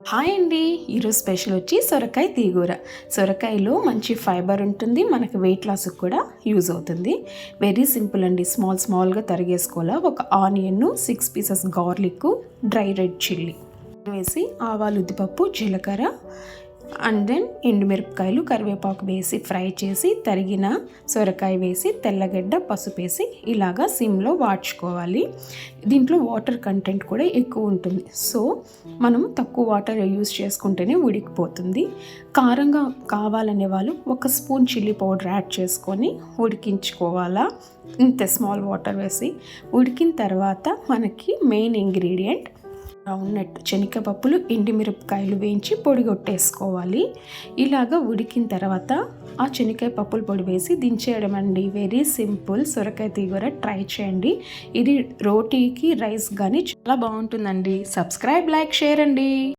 Hi అండి. ఈరోజు special వచ్చి సొరకాయ తీగూర. సొరకాయలో మంచి ఫైబర్ ఉంటుంది, మనకి వెయిట్ లాస్కి కూడా యూజ్ అవుతుంది. వెరీ సింపుల్ అండి. స్మాల్గా తరిగేసుకోవాలా. ఒక onion, 6 pieces garlic, dry red chilli వేసి ఆవాలు, ఉద్దిపప్పు, జీలకర్ర అండ్ దెన్ ఎండుమిరపకాయలు, కరివేపాకు వేసి ఫ్రై చేసి తరిగిన సొరకాయ వేసి తెల్లగడ్డ, పసుపు వేసి ఇలాగా సిమ్లో వాడ్చుకోవాలి. దీంట్లో వాటర్ కంటెంట్ కూడా ఎక్కువ ఉంటుంది, సో మనం తక్కువ వాటర్ యూస్ చేసుకుంటేనే ఉడికిపోతుంది. కారంగా కావాలనే వాళ్ళు 1 స్పూన్ చిల్లీ పౌడర్ యాడ్ చేసుకొని ఉడికించుకోవాలా. ఇంత స్మాల్ వాటర్ వేసి ఉడికిన తర్వాత మనకి మెయిన్ ఇంగ్రీడియంట్ గ్రౌండ్నట్, శనగపప్పులు, ఎండుమిరపకాయలు వేయించి పొడి కొట్టేసుకోవాలి. ఇలాగా ఉడికిన తర్వాత ఆ శనగకాయ పప్పుల పొడి వేసి దించేయడం అండి. Very simple. సొరకాయ తీగూర ట్రై చేయండి. ఇది రోటీకి, రైస్ కానీ చాలా బాగుంటుందండి. సబ్స్క్రైబ్, లైక్, షేర్ అండి.